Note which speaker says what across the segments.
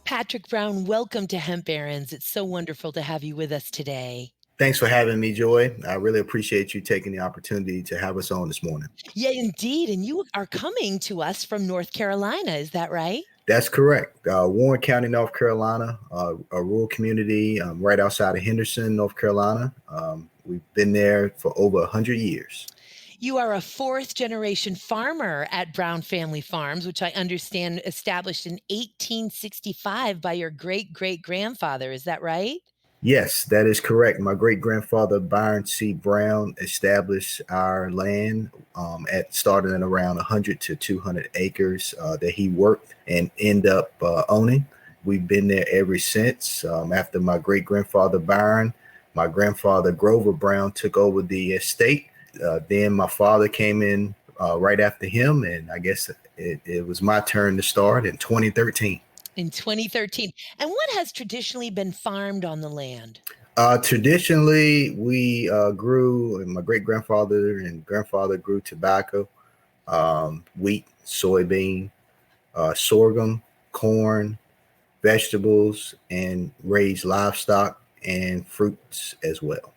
Speaker 1: Patrick Brown, welcome to Hemp Barons. It's so wonderful to have you with us today.
Speaker 2: Thanks for having me, Joy. I really appreciate you taking the opportunity to have us on this morning.
Speaker 1: Yeah, indeed. And you are coming to us from North Carolina. Is that right?
Speaker 2: That's correct. Warren County, North Carolina, a rural community right outside of Henderson, North Carolina. We've been there for over 100 years.
Speaker 1: You are a fourth generation farmer at Brown Family Farms, which I understand established in 1865 by your great-great-grandfather. Is that right?
Speaker 2: Yes, that is correct. My great-grandfather, Byron C. Brown, established our land starting at around 100 to 200 acres that he worked and ended up owning. We've been there ever since. After my great-grandfather, Byron, my grandfather, Grover Brown, took over the estate. Then my father came in right after him, and I guess it was my turn to start in 2013.
Speaker 1: In 2013. And what has traditionally been farmed on the land?
Speaker 2: Traditionally, we grew, and my great-grandfather and grandfather grew tobacco, wheat, soybean, sorghum, corn, vegetables, and raised livestock and fruits as well.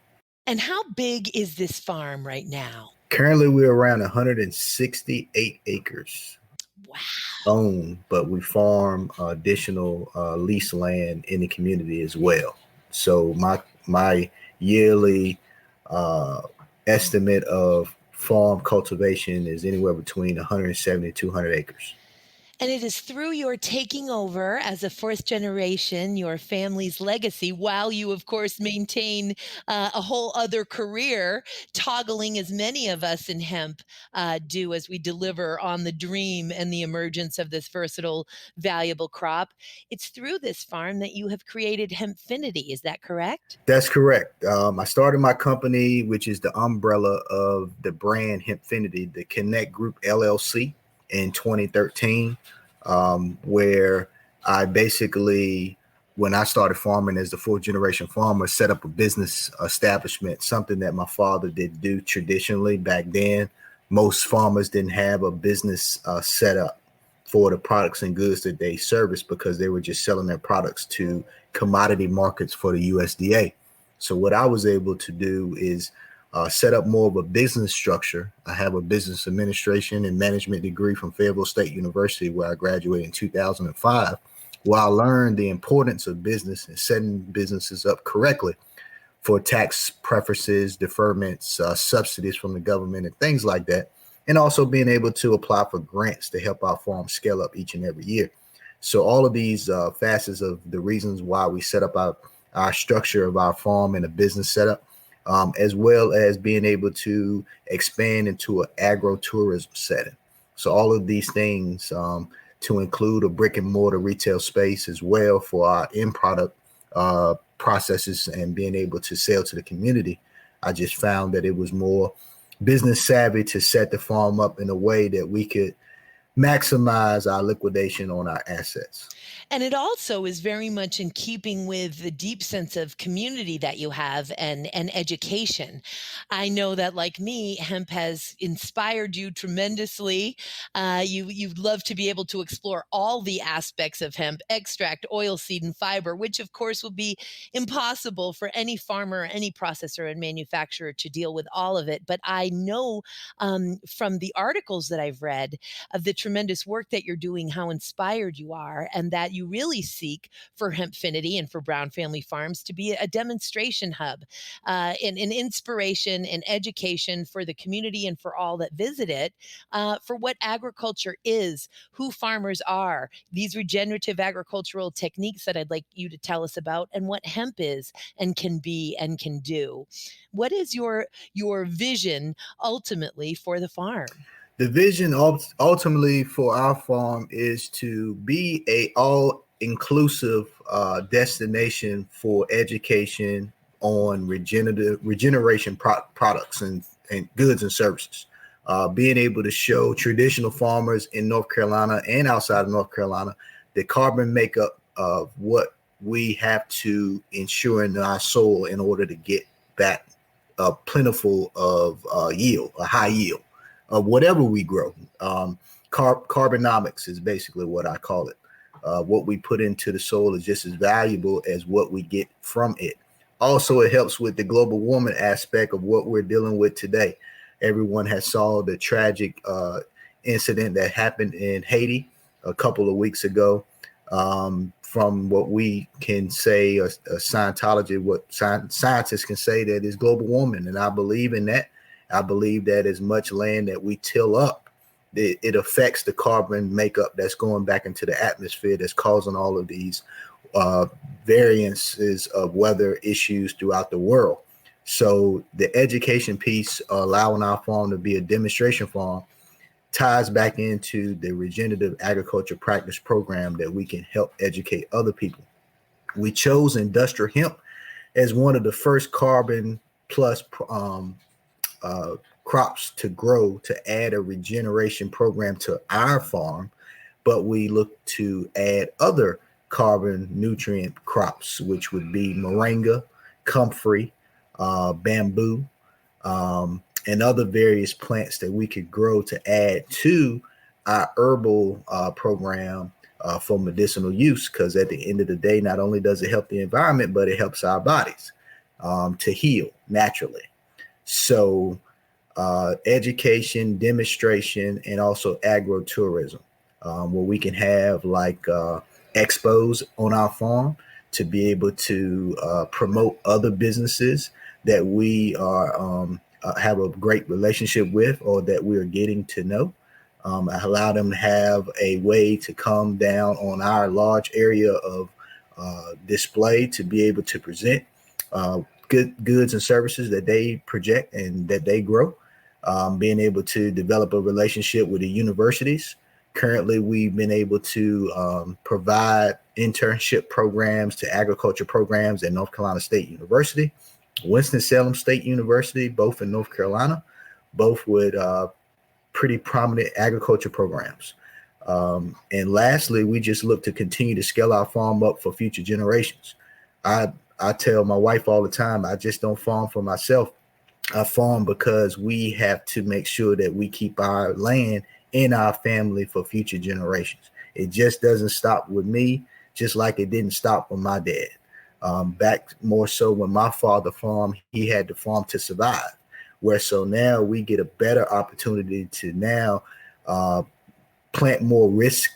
Speaker 1: And how big is this farm right now?
Speaker 2: Currently, we're around 168 acres.
Speaker 1: Wow.
Speaker 2: Owned, but we farm additional leased land in the community as well. So my yearly estimate of farm cultivation is anywhere between 170 to 200 acres.
Speaker 1: And it is through your taking over as a fourth generation, your family's legacy, while you, of course, maintain a whole other career, toggling as many of us in hemp do as we deliver on the dream and the emergence of this versatile, valuable crop. It's through this farm that you have created Hempfinity. Is that correct?
Speaker 2: That's correct. I started my company, which is the umbrella of the brand Hempfinity, the Connect Group LLC, in 2013, where I basically, when I started farming as the fourth generation farmer, set up a business establishment, something that my father did do traditionally back then. Most farmers didn't have a business set up for the products and goods that they service because they were just selling their products to commodity markets for the USDA. So what I was able to do is set up more of a business structure. I have a business administration and management degree from Fayetteville State University, where I graduated in 2005, where I learned the importance of business and setting businesses up correctly for tax preferences, deferments, subsidies from the government, and things like that. And also being able to apply for grants to help our farm scale up each and every year. So all of these facets of the reasons why we set up our structure of our farm and a business setup, as well as being able to expand into an agro-tourism setting. So all of these things to include a brick and mortar retail space as well for our end product processes and being able to sell to the community. I just found that it was more business savvy to set the farm up in a way that we could maximize our liquidation on our assets.
Speaker 1: And it also is very much in keeping with the deep sense of community that you have and education. I know that, like me, hemp has inspired you tremendously. You'd love to be able to explore all the aspects of hemp, extract, oil seed, and fiber, which of course will be impossible for any farmer, any processor and manufacturer to deal with all of it. But I know from the articles that I've read of the tremendous work that you're doing, how inspired you are, and that you really seek for Hempfinity and for Brown Family Farms to be a demonstration hub, an inspiration and education for the community and for all that visit it, for what agriculture is, who farmers are, these regenerative agricultural techniques that I'd like you to tell us about, and what hemp is and can be and can do. What is your vision ultimately for the farm?
Speaker 2: The vision ultimately for our farm is to be a all-inclusive destination for education on regeneration products and goods and services. Being able to show traditional farmers in North Carolina and outside of North Carolina the carbon makeup of what we have to ensure in our soil in order to get that plentiful of yield, a high yield of whatever we grow. Carbonomics is basically what I call it. What we put into the soil is just as valuable as what we get from it. Also, it helps with the global warming aspect of what we're dealing with today. Everyone has saw the tragic incident that happened in Haiti a couple of weeks ago. From what we can say, a Scientology, what scientists can say, that is global warming. And I believe in that. I believe that as much land that we till up, it affects the carbon makeup that's going back into the atmosphere, that's causing all of these variances of weather issues throughout the world. So the education piece, allowing our farm to be a demonstration farm, ties back into the regenerative agriculture practice program that we can help educate other people. We chose industrial hemp as one of the first carbon plus crops to grow, to add a regeneration program to our farm, but we look to add other carbon nutrient crops, which would be moringa, comfrey, bamboo, and other various plants that we could grow to add to our herbal program for medicinal use. Because at the end of the day, not only does it help the environment, but it helps our bodies to heal naturally. So education, demonstration, and also agro-tourism, where we can have like expos on our farm to be able to promote other businesses that we are have a great relationship with, or that we are getting to know. Allow them to have a way to come down on our large area of display to be able to present goods and services that they project and that they grow. Being able to develop a relationship with the universities. Currently, we've been able to provide internship programs to agriculture programs at North Carolina State University, Winston-Salem State University, both in North Carolina, both with pretty prominent agriculture programs. And lastly, we just look to continue to scale our farm up for future generations. I tell my wife all the time, I just don't farm for myself. I farm because we have to make sure that we keep our land in our family for future generations. It just doesn't stop with me, just like it didn't stop with my dad. Back more so when my father farmed, he had to farm to survive. Where so now we get a better opportunity to now plant more risk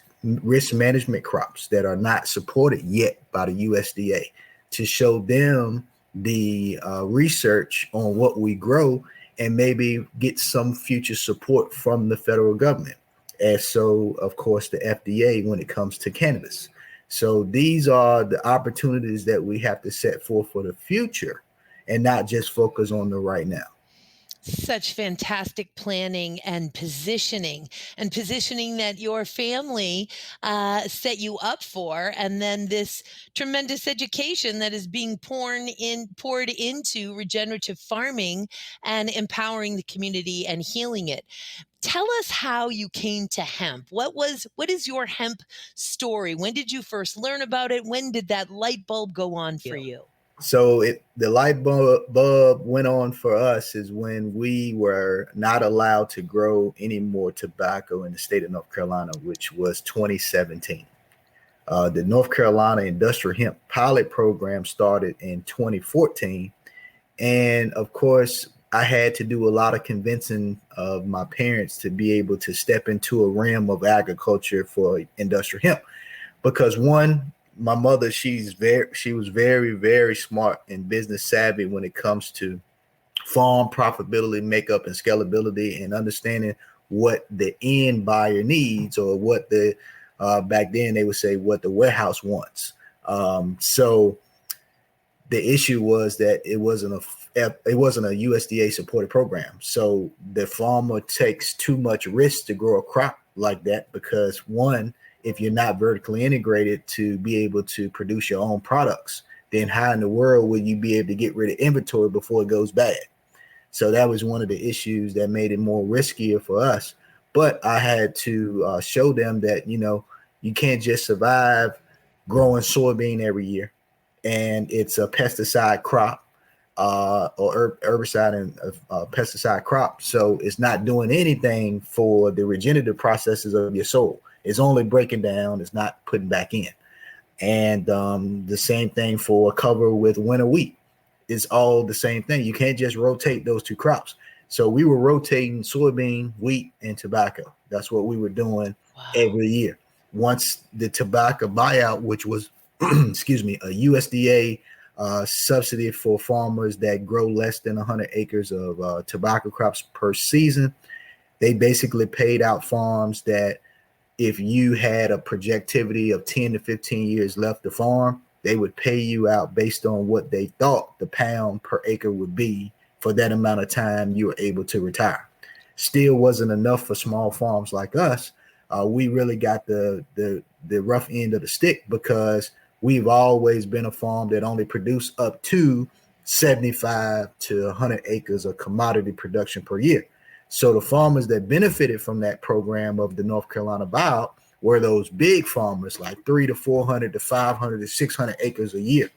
Speaker 2: management crops that are not supported yet by the USDA, to show them the research on what we grow and maybe get some future support from the federal government. And so, of course, the FDA when it comes to cannabis. So these are the opportunities that we have to set forth for the future and not just focus on the right now.
Speaker 1: Such fantastic planning and positioning that your family set you up for, and then this tremendous education that is being poured into regenerative farming and empowering the community and healing it. Tell us how you came to hemp. What is your hemp story? When did you first learn about it? When did that light bulb go on for you?
Speaker 2: So the light bulb went on for us is when we were not allowed to grow any more tobacco in the state of North Carolina, which was 2017. The North Carolina Industrial Hemp Pilot Program started in 2014. And of course, I had to do a lot of convincing of my parents to be able to step into a realm of agriculture for industrial hemp. Because one, my mother, she was very, very smart and business savvy when it comes to farm profitability, makeup, and scalability, and understanding what the end buyer needs, or what the back then they would say what the warehouse wants. So the issue was that it wasn't a USDA supported program. So the farmer takes too much risk to grow a crop like that, because one, if you're not vertically integrated to be able to produce your own products, then how in the world will you be able to get rid of inventory before it goes bad? So that was one of the issues that made it more riskier for us. But I had to show them that, you can't just survive growing soybean every year, and it's a pesticide crop or herbicide and pesticide crop. So it's not doing anything for the regenerative processes of your soil. It's only breaking down. It's not putting back in. And the same thing for a cover with winter wheat. It's all the same thing. You can't just rotate those two crops. So we were rotating soybean, wheat, and tobacco. That's what we were doing every year. Once the tobacco buyout, which was, excuse me, a USDA subsidy for farmers that grow less than 100 acres of tobacco crops per season, they basically paid out farms that if you had a projectivity of 10 to 15 years left to farm, they would pay you out based on what they thought the pound per acre would be for that amount of time you were able to retire. Still wasn't enough for small farms like us. We really got the rough end of the stick because we've always been a farm that only produced up to 75 to 100 acres of commodity production per year. So the farmers that benefited from that program of the North Carolina Buyout were those big farmers, like 300 to 400 to 500 to 600 acres a year,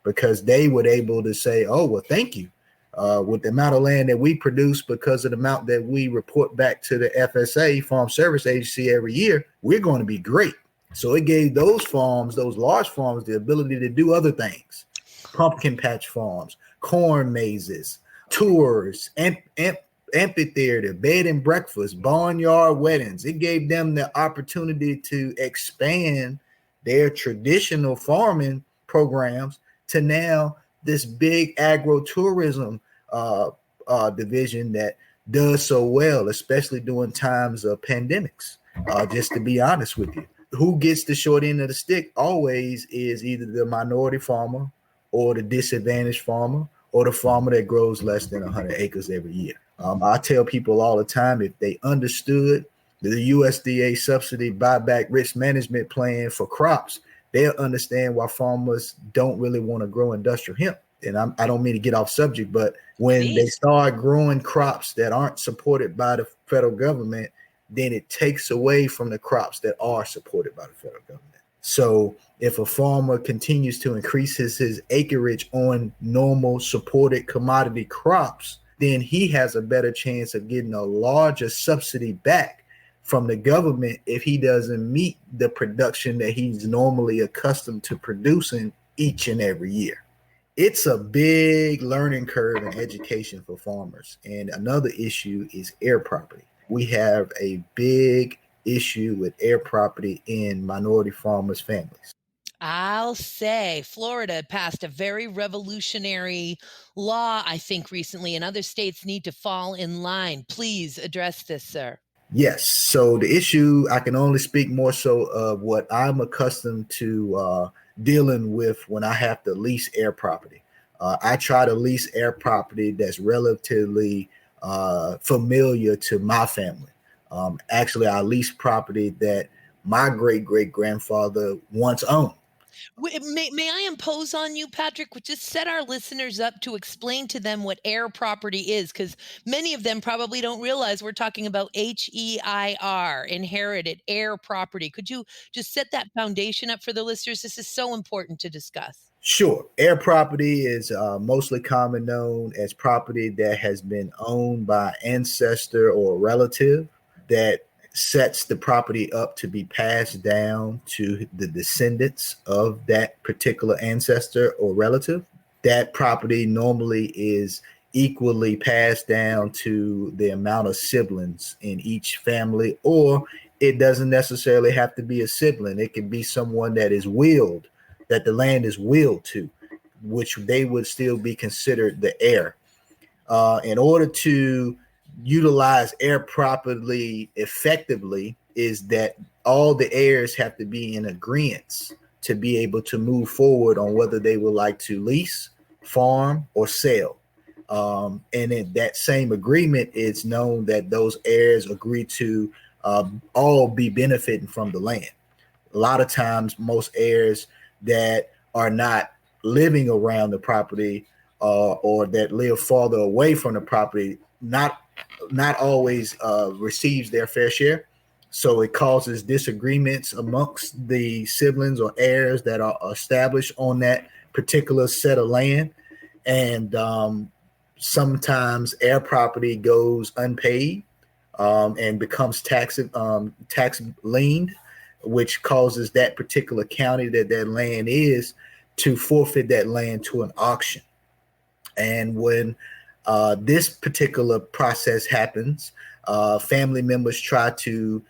Speaker 2: because they were able to say, oh, well, thank you. With the amount of land that we produce, because of the amount that we report back to the FSA, Farm Service Agency, every year, we're going to be great. So it gave those farms, those large farms, the ability to do other things. Pumpkin patch farms, corn mazes, tours, amphitheater, bed and breakfast, barnyard weddings. It gave them the opportunity to expand their traditional farming programs to now this big agro-tourism division that does so well, especially during times of pandemics. Just to be honest with you, who gets the short end of the stick always is either the minority farmer or the disadvantaged farmer or the farmer that grows less than 100 acres every year. I tell people all the time, if they understood the USDA subsidy buyback risk management plan for crops, they'll understand why farmers don't really want to grow industrial hemp. And I don't mean to get off subject, but when they start growing crops that aren't supported by the federal government, then it takes away from the crops that are supported by the federal government. So if a farmer continues to increase his acreage on normal supported commodity crops, then he has a better chance of getting a larger subsidy back from the government if he doesn't meet the production that he's normally accustomed to producing each and every year. It's a big learning curve and education for farmers. And another issue is air property. We have a big issue with air property in minority farmers' families.
Speaker 1: I'll say Florida passed a very revolutionary law, I think, recently, and other states need to fall in line. Please address this, sir.
Speaker 2: Yes. So the issue, I can only speak more so of what I'm accustomed to dealing with when I have to lease air property. I try to lease air property that's relatively familiar to my family. Actually, I lease property that my great-great-grandfather once owned.
Speaker 1: May I impose on you, Patrick? Just set our listeners up to explain to them what air property is, because many of them probably don't realize we're talking about HEIR, inherited air property. Could you just set that foundation up for the listeners? This is so important to discuss.
Speaker 2: Sure. Air property is mostly common known as property that has been owned by ancestor or relative that sets the property up to be passed down to the descendants of that particular ancestor or relative. That property normally is equally passed down to the amount of siblings in each family, or it doesn't necessarily have to be a sibling. It can be someone that is willed, that the land is willed to, which they would still be considered the heir. In order to utilize air properly effectively is that all the heirs have to be in agreement to be able to move forward on whether they would like to lease, farm, or sell. And in that same agreement, it's known that those heirs agree to all be benefiting from the land. A lot of times, most heirs that are not living around the property or that live farther away from the property, not always receives their fair share. So it causes disagreements amongst the siblings or heirs that are established on that particular set of land. And sometimes air property goes unpaid, and becomes tax liened, which causes that particular county that land is to forfeit that land to an auction. And when this particular process happens, family members try to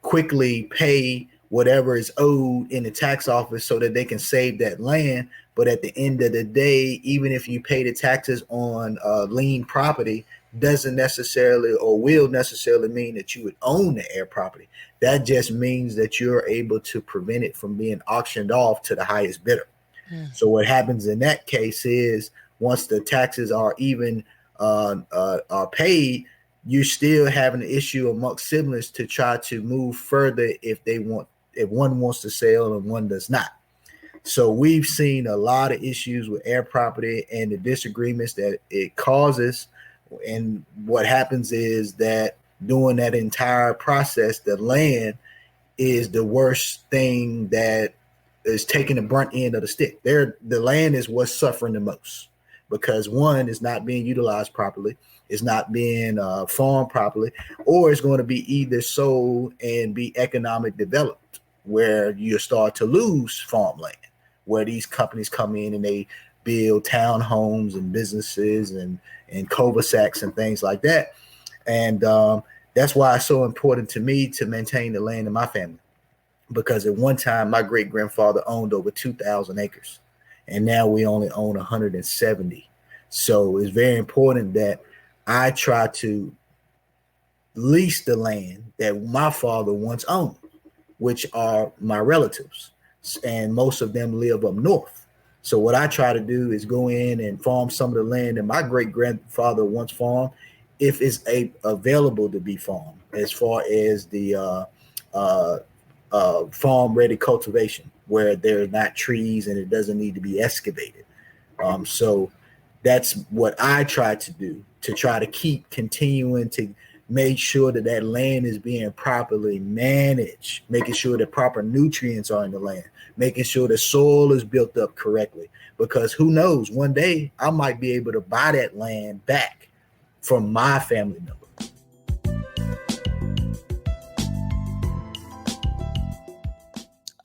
Speaker 2: quickly pay whatever is owed in the tax office so that they can save that land. But at the end of the day, even if you pay the taxes on lien property, doesn't necessarily or will necessarily mean that you would own the air property. That just means that you're able to prevent it from being auctioned off to the highest bidder. So what happens in that case is once the taxes are even are paid, you still have an issue amongst siblings to try to move further if one wants to sell and one does not. So we've seen a lot of issues with air property and the disagreements that it causes. And what happens is that during that entire process, the land is the worst thing that is taking the brunt end of the stick. The land is what's suffering the most because one is not being utilized properly, it's not being farmed properly, or it's going to be either sold and be economic developed where you start to lose farmland, where these companies come in and they build townhomes and businesses and cul-de-sacs and things like that. And that's why it's so important to me to maintain the land in my family. Because at one time, my great-grandfather owned over 2,000 acres, and now we only own 170. So it's very important that I try to lease the land that my father once owned, which are my relatives, and most of them live up north. So what I try to do is go in and farm some of the land that my great-grandfather once farmed, if it's available to be farmed, as far as the farm-ready cultivation, where there are not trees and it doesn't need to be excavated. So that's what I try to do, to try to keep continuing to make sure that that land is being properly managed, making sure that proper nutrients are in the land, making sure the soil is built up correctly. Because who knows, one day I might be able to buy that land back from my family member.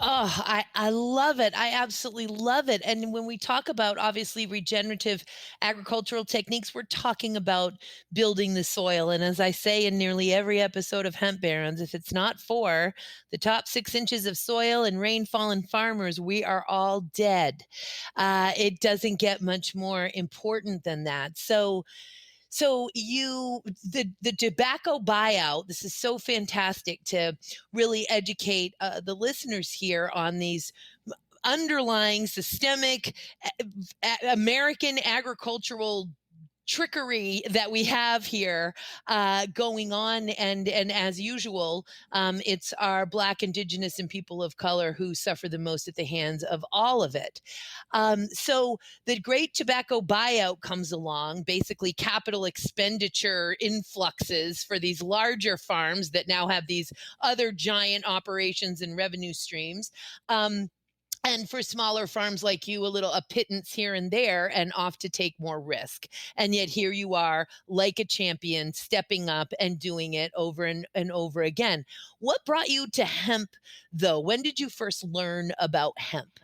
Speaker 1: Oh, I love it. I absolutely love it. And when we talk about obviously regenerative agricultural techniques, we're talking about building the soil. And as I say in nearly every episode of Hemp Barons, if it's not for the top 6 inches of soil and rainfall and farmers, we are all dead. It doesn't get much more important than that. So the tobacco buyout, this is so fantastic to really educate the listeners here on these underlying systemic American agricultural trickery that we have here going on, and as usual, it's our Black, Indigenous, and people of color who suffer the most at the hands of all of it. So the great tobacco buyout comes along, basically capital expenditure influxes for these larger farms that now have these other giant operations and revenue streams. And for smaller farms like you, a pittance here and there, and off to take more risk. And yet here you are, like a champion, stepping up and doing it over and over again. What brought you to hemp, though? When did you first learn about hemp?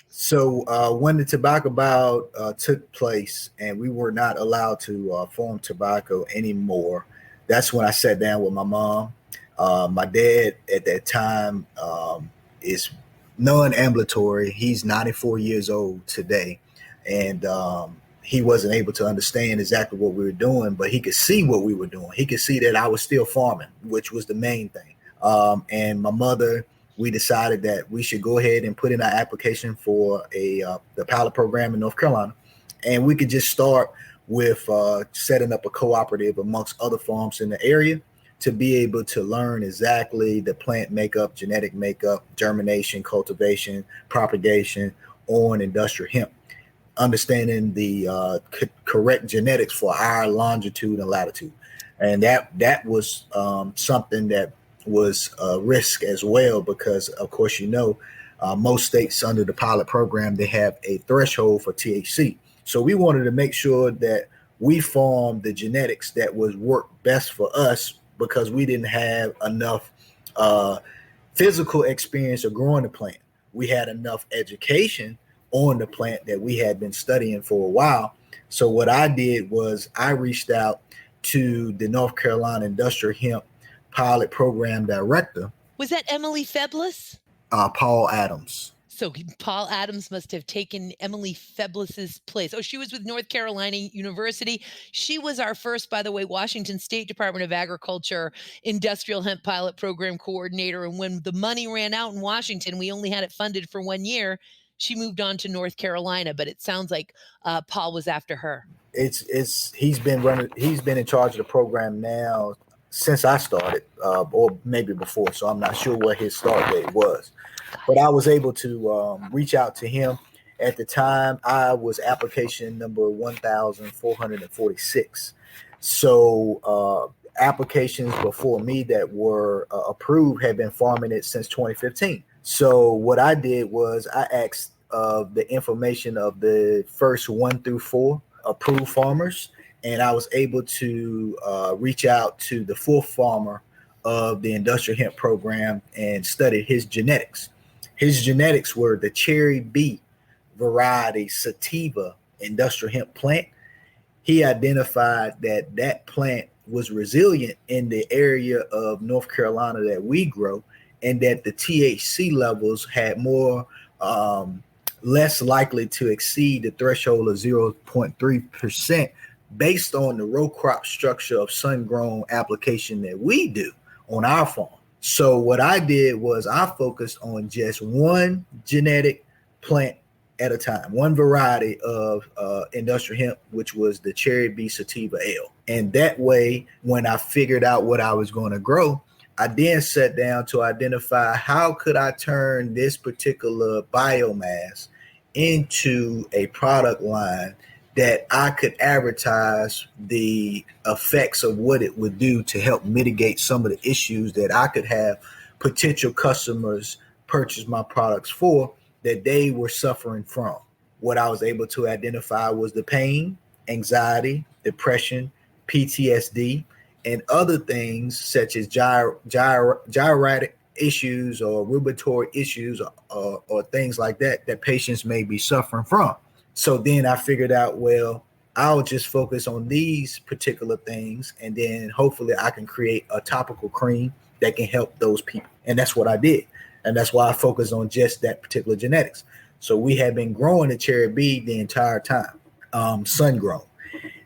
Speaker 2: So when the tobacco buyout took place and we were not allowed to farm tobacco anymore, that's when I sat down with my mom. My dad at that time is non-ambulatory. He's 94 years old today, and he wasn't able to understand exactly what we were doing, but he could see what we were doing. He could see that I was still farming, which was the main thing. And my mother, we decided that we should go ahead and put in our application for the pilot program in North Carolina, and we could just start with setting up a cooperative amongst other farms in the area to be able to learn exactly the plant makeup, genetic makeup, germination, cultivation, propagation on industrial hemp, understanding the correct genetics for our longitude and latitude. And that was something that was a risk as well, because of course, most states under the pilot program, they have a threshold for THC. So we wanted to make sure that we farmed the genetics that would work best for us because we didn't have enough physical experience of growing the plant. We had enough education on the plant that we had been studying for a while. So what I did was I reached out to the North Carolina Industrial Hemp Pilot Program Director.
Speaker 1: Was that Emily Feblis?
Speaker 2: Paul Adams.
Speaker 1: So Paul Adams must have taken Emily Feblis's place. Oh, she was with North Carolina University. She was our first, by the way, Washington State Department of Agriculture Industrial Hemp Pilot Program Coordinator. And when the money ran out in Washington, we only had it funded for 1 year. She moved on to North Carolina, but it sounds like Paul was after her.
Speaker 2: He's been in charge of the program now since I started, or maybe before. So I'm not sure what his start date was. But I was able to reach out to him. At the time, I was application number 1,446. So applications before me that were approved had been farming it since 2015. So what I did was I asked the information of the first 1 through 4 approved farmers, and I was able to reach out to the 4th farmer of the industrial hemp program and study his genetics. His genetics were the cherry B variety sativa industrial hemp plant. He identified that that plant was resilient in the area of North Carolina that we grow, and that the THC levels had less likely to exceed the threshold of 0.3% based on the row crop structure of sun-grown application that we do on our farm. So what I did was I focused on just one genetic plant at a time, one variety of industrial hemp, which was the cherry B sativa L. And that way, when I figured out what I was going to grow, I then sat down to identify how could I turn this particular biomass into a product line that I could advertise the effects of what it would do to help mitigate some of the issues that I could have potential customers purchase my products for that they were suffering from. What I was able to identify was the pain, anxiety, depression, PTSD, and other things such as geriatric issues or rheumatoid issues or things like that patients may be suffering from. So then I figured out, well, I'll just focus on these particular things, and then hopefully I can create a topical cream that can help those people. And that's what I did. And that's why I focused on just that particular genetics. So we have been growing the cherry bee the entire time, sun grown.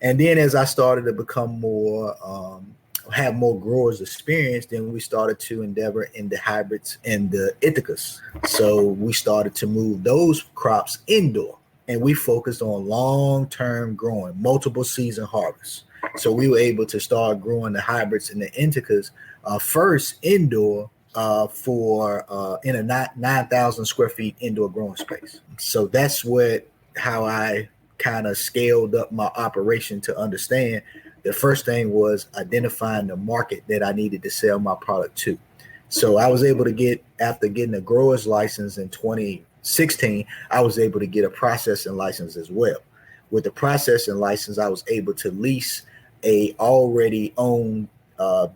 Speaker 2: And then as I started to become more, have more growers experience, then we started to endeavor in the hybrids and the ithacas. So we started to move those crops indoor. And we focused on long-term growing, multiple season harvests. So we were able to start growing the hybrids and the indicas first indoor in a 9,000 square feet indoor growing space. So that's how I kind of scaled up my operation to understand. The first thing was identifying the market that I needed to sell my product to. So I was able to after getting a grower's license in 2016, I was able to get a processing license as well. With the processing license, I was able to lease a already owned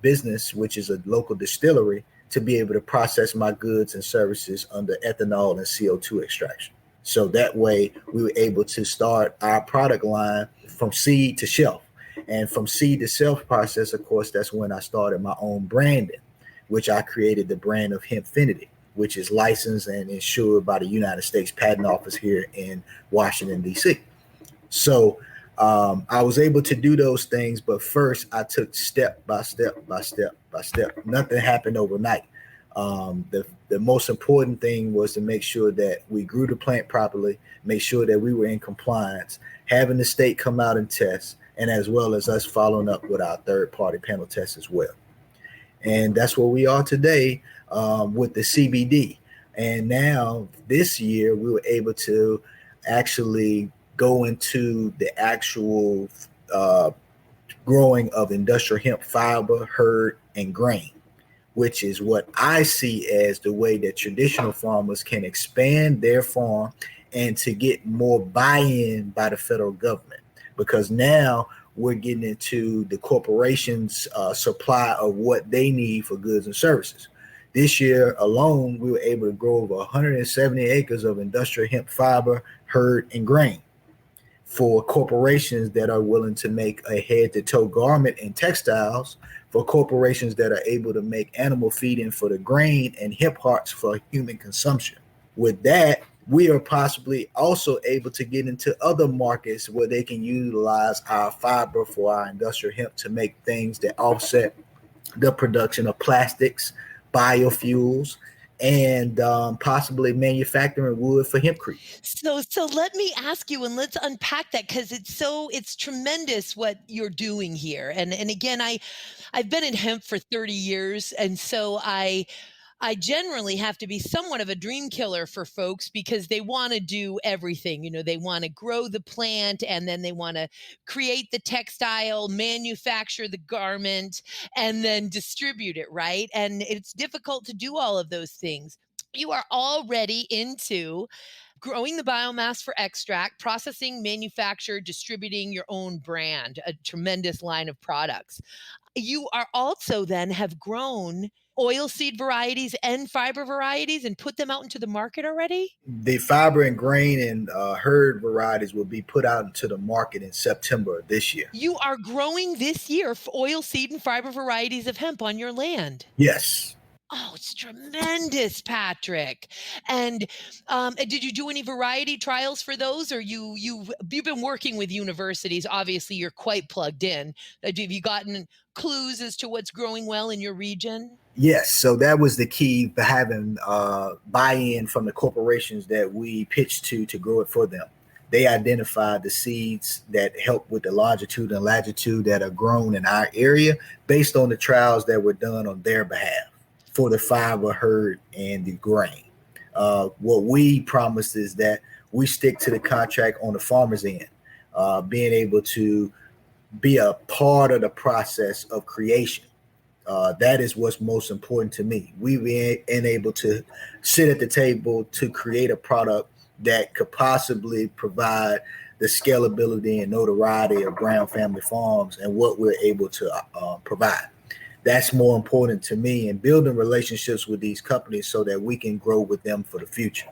Speaker 2: business, which is a local distillery, to be able to process my goods and services under ethanol and CO2 extraction. So that way we were able to start our product line from seed to shelf. And from seed to shelf process, of course, that's when I started my own branding, which I created the brand of Hempfinity, which is licensed and insured by the United States Patent Office here in Washington, D.C. So I was able to do those things, but first I took step by step by step by step. Nothing happened overnight. The most important thing was to make sure that we grew the plant properly, make sure that we were in compliance, having the state come out and test, and as well as us following up with our third-party panel tests as well. And that's where we are today with the CBD. And now this year we were able to actually go into the actual growing of industrial hemp fiber, hurd, and grain, which is what I see as the way that traditional farmers can expand their farm and to get more buy-in by the federal government. Because now we're getting into the corporation's supply of what they need for goods and services. This year alone, we were able to grow over 170 acres of industrial hemp fiber, hurd, and grain for corporations that are willing to make a head-to-toe garment and textiles, for corporations that are able to make animal feeding for the grain and hemp hearts for human consumption. With that, we are possibly also able to get into other markets where they can utilize our fiber for our industrial hemp to make things that offset the production of plastics, biofuels, and possibly manufacturing wood for hempcrete.
Speaker 1: So let me ask you, and let's unpack that, because it's tremendous what you're doing here. And again, I've been in hemp for 30 years, and so I generally have to be somewhat of a dream killer for folks because they want to do everything. They want to grow the plant, and then they want to create the textile, manufacture the garment, and then distribute it, right? And it's difficult to do all of those things. You are already into growing the biomass for extract, processing, manufacture, distributing your own brand, a tremendous line of products. You are also then have grown oilseed varieties and fiber varieties and put them out into the market already?
Speaker 2: The fiber and grain and hurd varieties will be put out into the market in September of this year.
Speaker 1: You are growing this year oilseed and fiber varieties of hemp on your land.
Speaker 2: Yes.
Speaker 1: Oh, it's tremendous, Patrick. And did you do any variety trials for those, or you've been working with universities? Obviously, you're quite plugged in. Have you gotten clues as to what's growing well in your region?
Speaker 2: Yes, so that was the key for having buy-in from the corporations that we pitched to grow it for them. They identified the seeds that help with the longitude and latitude that are grown in our area based on the trials that were done on their behalf for the fiber, hurd, and the grain. What we promised is that we stick to the contract on the farmer's end, being able to be a part of the process of creation. That is what's most important to me. We've been able to sit at the table to create a product that could possibly provide the scalability and notoriety of Brown Family Farms and what we're able to provide. That's more important to me, and building relationships with these companies so that we can grow with them for the future.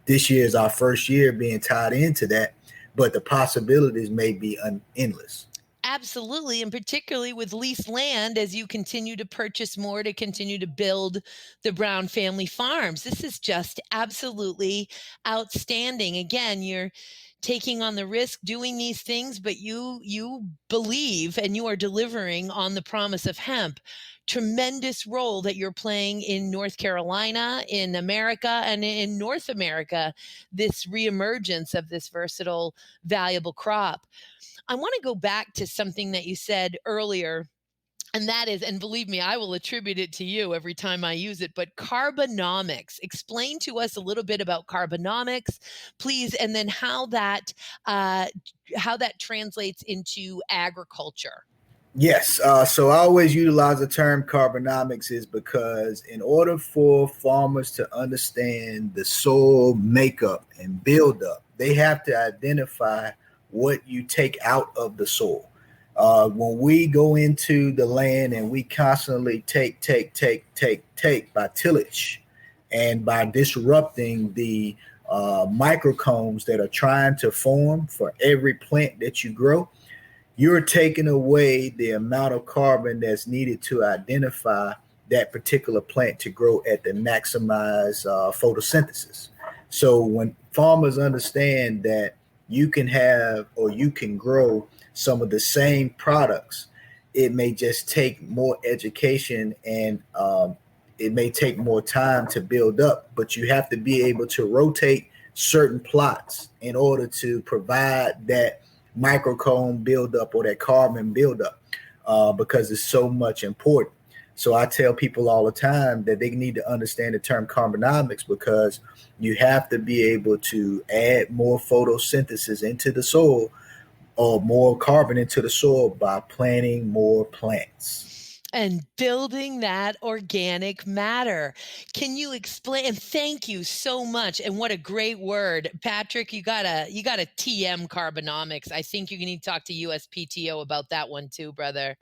Speaker 2: This year is our first year being tied into that, but the possibilities may be endless.
Speaker 1: Absolutely, and particularly with leased land as you continue to purchase more to continue to build the Brown family farms. This is just absolutely outstanding. Again, you're taking on the risk doing these things, but you believe and you are delivering on the promise of hemp. Tremendous role that you're playing in North Carolina, in America, and in North America, this reemergence of this versatile, valuable crop. I want to go back to something that you said earlier, and that is, and believe me, I will attribute it to you every time I use it, but Carbonomics. Explain to us a little bit about Carbonomics, please, and then uh, how that translates into agriculture.
Speaker 2: Yes, so I always utilize the term carbonomics is because in order for farmers to understand the soil makeup and buildup, they have to identify what you take out of the soil. When we go into the land and we constantly take by tillage and by disrupting the microcombs that are trying to form for every plant that you grow, you're taking away the amount of carbon that's needed to identify that particular plant to grow at the maximized photosynthesis. So when farmers understand that you can have or you can grow some of the same products, it may just take more education and it may take more time to build up, but you have to be able to rotate certain plots in order to provide that microcomb buildup or that carbon buildup because it's so much important. So I tell people all the time that they need to understand the term carbonomics because you have to be able to add more photosynthesis into the soil or more carbon into the soil by planting more plants.
Speaker 1: And building that organic matter. Can you explain, and thank you so much, and what a great word. Patrick, you gotta TM Carbonomics. I think you need to talk to USPTO about that one too, brother.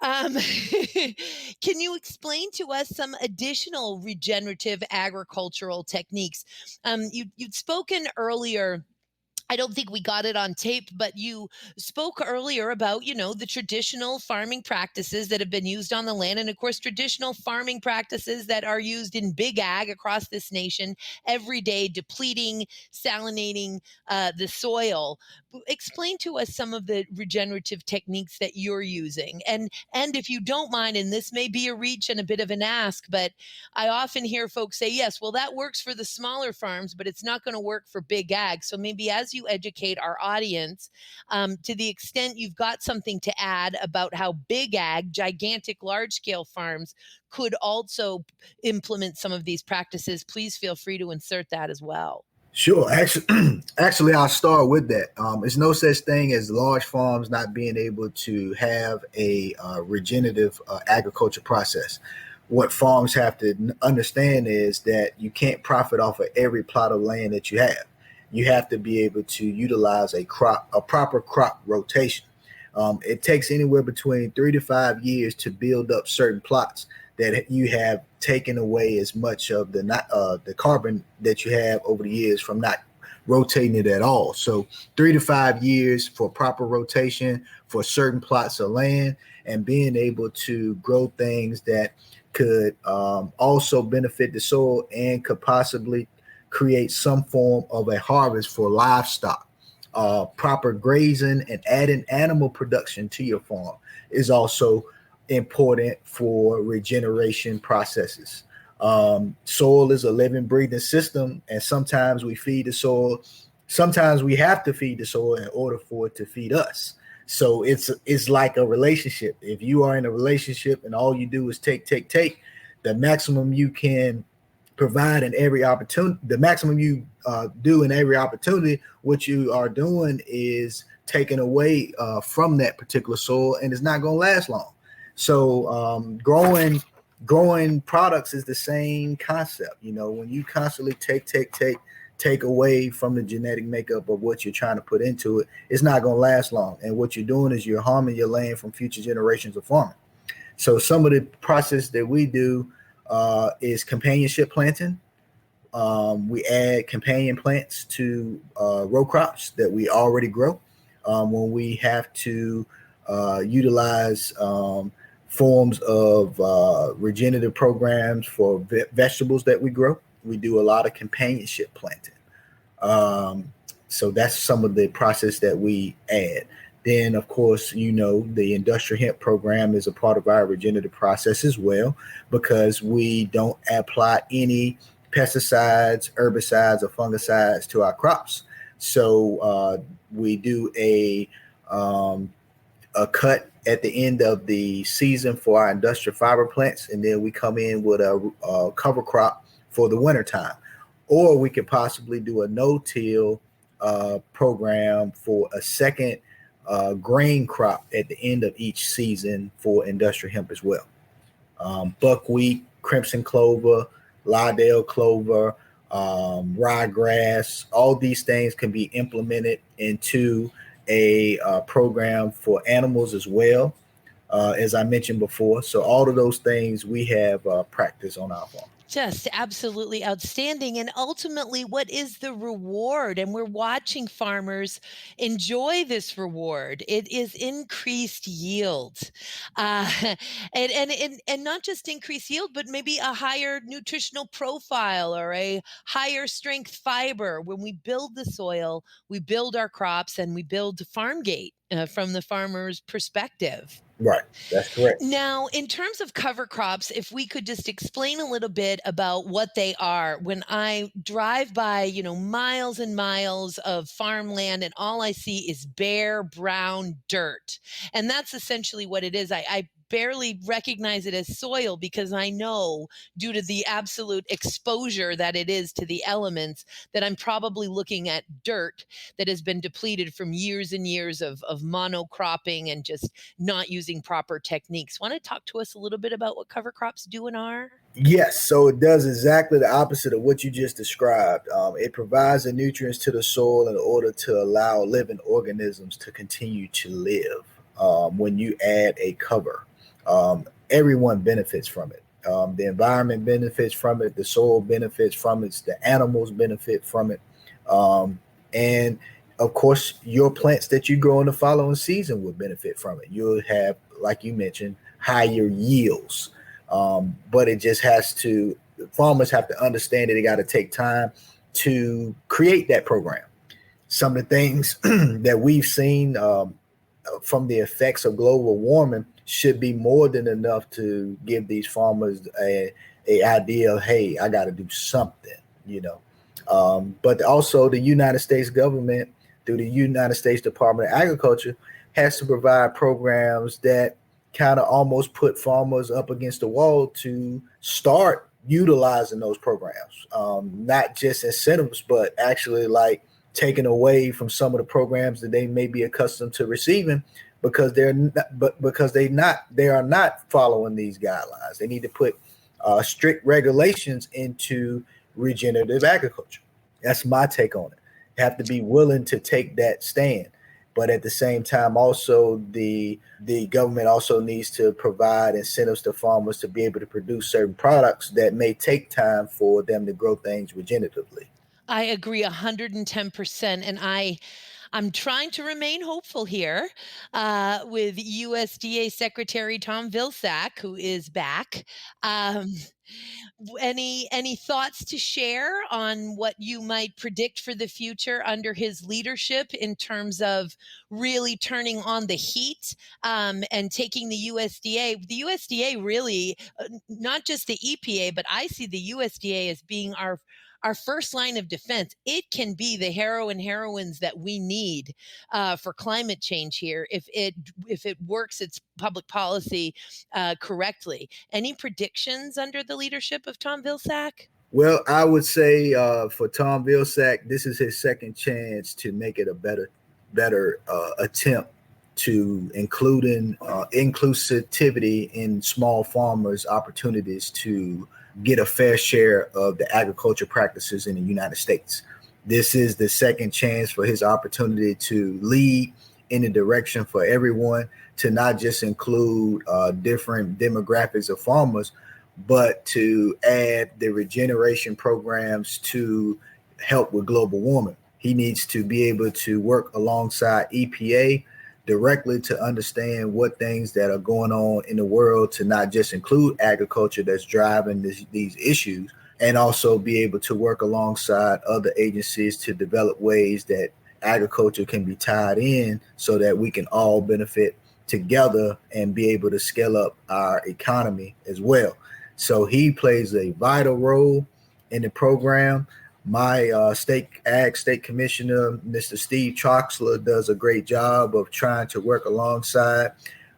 Speaker 1: Um, can you explain to us some additional regenerative agricultural techniques? You'd spoken earlier, I don't think we got it on tape, but you spoke earlier about, the traditional farming practices that have been used on the land. And of course, traditional farming practices that are used in big ag across this nation every day, depleting, salinating the soil. Explain to us some of the regenerative techniques that you're using. And if you don't mind, and this may be a reach and a bit of an ask, but I often hear folks say, yes, well, that works for the smaller farms, but it's not going to work for big ag. So maybe as you educate our audience, to the extent you've got something to add about how big ag, gigantic, large scale farms could also implement some of these practices, please feel free to insert that as well.
Speaker 2: Sure. Actually, I'll start with that. There's no such thing as large farms not being able to have a regenerative agriculture process. What farms have to understand is that you can't profit off of every plot of land that you have. You have to be able to utilize a proper crop rotation. It takes anywhere between 3 to 5 years to build up certain plots that you have taken away as much of the carbon that you have over the years from not rotating it at all. So 3 to 5 years for proper rotation for certain plots of land, and being able to grow things that could also benefit the soil and could possibly create some form of a harvest for livestock. Proper grazing and adding animal production to your farm is also important for regeneration processes. Soil is a living, breathing system, and sometimes we feed the soil. Sometimes we have to feed the soil in order for it to feed us. So it's like a relationship. If you are in a relationship and all you do is take, the maximum you can provide in every opportunity, the maximum you do in every opportunity, what you are doing is taking away from that particular soil, and it's not going to last long. So growing products is the same concept. When you constantly take away from the genetic makeup of what you're trying to put into it, it's not going to last long. And what you're doing is you're harming your land from future generations of farming. So some of the process that we do is companionship planting. We add companion plants to row crops that we already grow. When we have to utilize forms of regenerative programs for vegetables that we grow, we do a lot of companionship planting. So that's some of the process that we add. Then, of course, the industrial hemp program is a part of our regenerative process as well, because we don't apply any pesticides, herbicides, or fungicides to our crops. So we do a cut at the end of the season for our industrial fiber plants, and then we come in with a cover crop for the wintertime. Or we could possibly do a no-till program for a second grain crop at the end of each season for industrial hemp as well. Buckwheat, crimson clover, Lydale clover, ryegrass, all these things can be implemented into a program for animals as well, as I mentioned before. So all of those things we have practice on our farm.
Speaker 1: Just absolutely outstanding. And ultimately, what is the reward? And we're watching farmers enjoy this reward. It is increased yield. Uh, and not just increased yield, but maybe a higher nutritional profile or a higher strength fiber. When we build the soil, we build our crops, and we build farm gate from the farmer's perspective.
Speaker 2: Right. That's correct.
Speaker 1: Now, in terms of cover crops, if we could just explain a little bit about what they are. When I drive by, miles and miles of farmland, and all I see is bare brown dirt. And that's essentially what it is. I barely recognize it as soil because I know, due to the absolute exposure that it is to the elements, that I'm probably looking at dirt that has been depleted from years and years of monocropping and just not using using proper techniques. Want to talk to us a little bit about what cover crops do and are?
Speaker 2: Yes, so it does exactly the opposite of what you just described. It provides the nutrients to the soil in order to allow living organisms to continue to live. When you add a cover, everyone benefits from it. The environment benefits from it, the soil benefits from it, the animals benefit from it. And of course, your plants that you grow in the following season will benefit from it. You'll have, like you mentioned, higher yields. But it just farmers have to understand that they got to take time to create that program. Some of the things that we've seen from the effects of global warming should be more than enough to give these farmers a idea of, hey, I got to do something, but also the United States government, through the United States Department of Agriculture, has to provide programs that kind of almost put farmers up against the wall to start utilizing those programs. Not just incentives, but actually like taken away from some of the programs that they may be accustomed to receiving because they are not following these guidelines. They need to put strict regulations into regenerative agriculture. That's my take on it. You have to be willing to take that stand. But at the same time, also the government also needs to provide incentives to farmers to be able to produce certain products that may take time for them to grow things regeneratively.
Speaker 1: I agree 110%. And I'm trying to remain hopeful here with USDA Secretary Tom Vilsack, who is back. Um, any thoughts to share on what you might predict for the future under his leadership in terms of really turning on the heat and taking the USDA? The USDA really, not just the EPA, but I see the USDA as being our first line of defense. It can be the heroines that we need for climate change here if it works its public policy correctly. Any predictions under the leadership of Tom Vilsack?
Speaker 2: Well, I would say for Tom Vilsack, this is his second chance to make it a better attempt to inclusivity in small farmers' opportunities to get a fair share of the agriculture practices in the United States. This is the second chance for his opportunity to lead in the direction for everyone, to not just include different demographics of farmers, but to add the regeneration programs to help with global warming. He needs to be able to work alongside EPA directly to understand what things that are going on in the world, to not just include agriculture that's driving these issues, and also be able to work alongside other agencies to develop ways that agriculture can be tied in so that we can all benefit together and be able to scale up our economy as well. So he plays a vital role in the program. My state commissioner, Mr. Steve Troxler, does a great job of trying to work alongside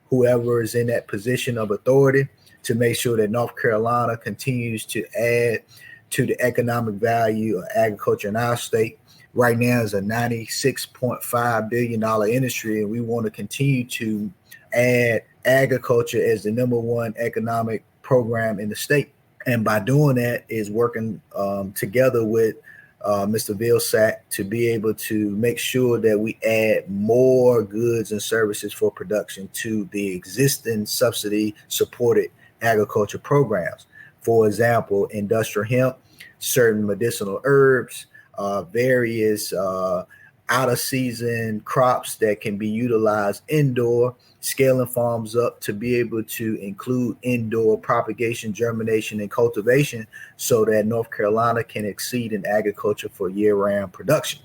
Speaker 2: whoever is in that position of authority to make sure that North Carolina continues to add to the economic value of agriculture in our state. Right now is a $96.5 billion industry, and we want to continue to add agriculture as the number one economic program in the state. And by doing that is working together with Mr. Vilsack to be able to make sure that we add more goods and services for production to the existing subsidy supported agriculture programs. For example, industrial hemp, certain medicinal herbs, various out of season crops that can be utilized indoor, scaling farms up to be able to include indoor propagation, germination, and cultivation so that North Carolina can exceed in agriculture for year-round production.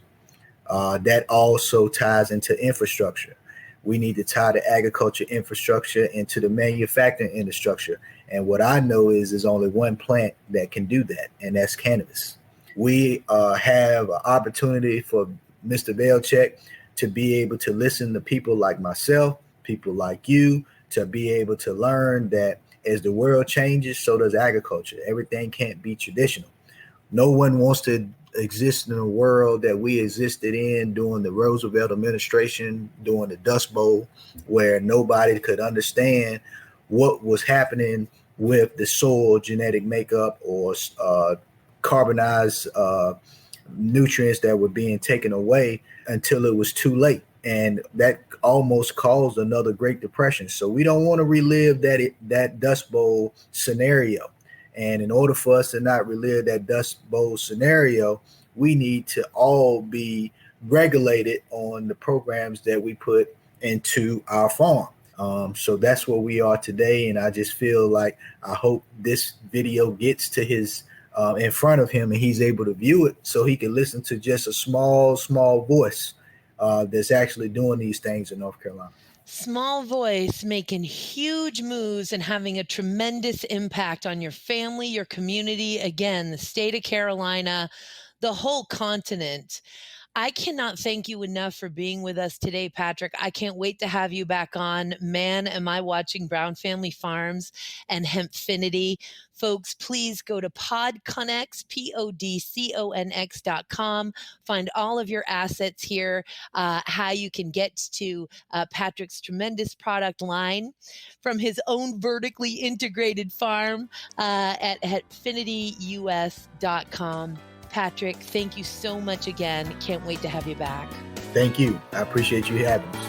Speaker 2: That also ties into infrastructure. We need to tie the agriculture infrastructure into the manufacturing infrastructure. And what I know is there's only one plant that can do that, and that's cannabis. We have an opportunity for Mr. Vilsack to be able to listen to people like myself, people like you, to be able to learn that as the world changes, so does agriculture. Everything can't be traditional. No one wants to exist in a world that we existed in during the Roosevelt administration, during the Dust Bowl, where nobody could understand what was happening with the soil genetic makeup or carbonized nutrients that were being taken away until it was too late. And that almost caused another Great Depression. So we don't want to relive that Dust Bowl scenario. And in order for us to not relive that Dust Bowl scenario, we need to all be regulated on the programs that we put into our farm. So that's where we are today. And I just feel like I hope this video gets to his in front of him and he's able to view it so he can listen to just a small voice that's actually doing these things in North Carolina.
Speaker 1: Small voice making huge moves and having a tremendous impact on your family, your community, again, the state of Carolina, the whole continent. I cannot thank you enough for being with us today, Patrick. I can't wait to have you back on. Man, am I watching Brown Family Farms and Hempfinity. Folks, please go to PodConX, PodConX.com. Find all of your assets here, how you can get to Patrick's tremendous product line from his own vertically integrated farm at HempfinityUS.com. Patrick, thank you so much again. Can't wait to have you back.
Speaker 2: Thank you. I appreciate you having us.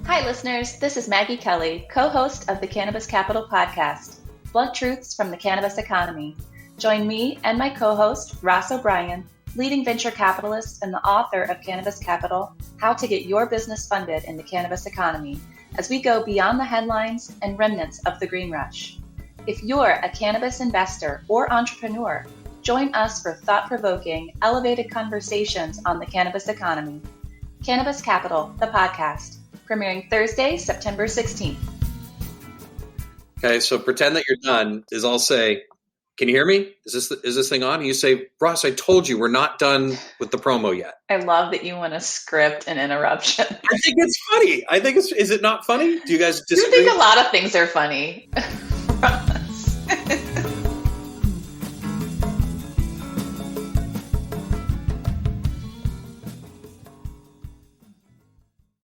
Speaker 3: Hi, listeners. This is Maggie Kelly, co-host of the Cannabis Capital podcast, Blunt Truths from the Cannabis Economy. Join me and my co-host, Ross O'Brien, leading venture capitalist and the author of Cannabis Capital, How to Get Your Business Funded in the Cannabis Economy, as we go beyond the headlines and remnants of the green rush. If you're a cannabis investor or entrepreneur, join us for thought-provoking, elevated conversations on the cannabis economy. Cannabis Capital, the podcast, premiering Thursday, September 16th.
Speaker 4: Okay, so pretend that you're done. I'll say, "Can you hear me? Is this thing on?" And you say, "Ross, I told you we're not done with the promo yet."
Speaker 3: I love that you want to script an interruption.
Speaker 4: I think it's funny. Is it not funny? Do you guys disagree?
Speaker 3: You think a lot of things are funny.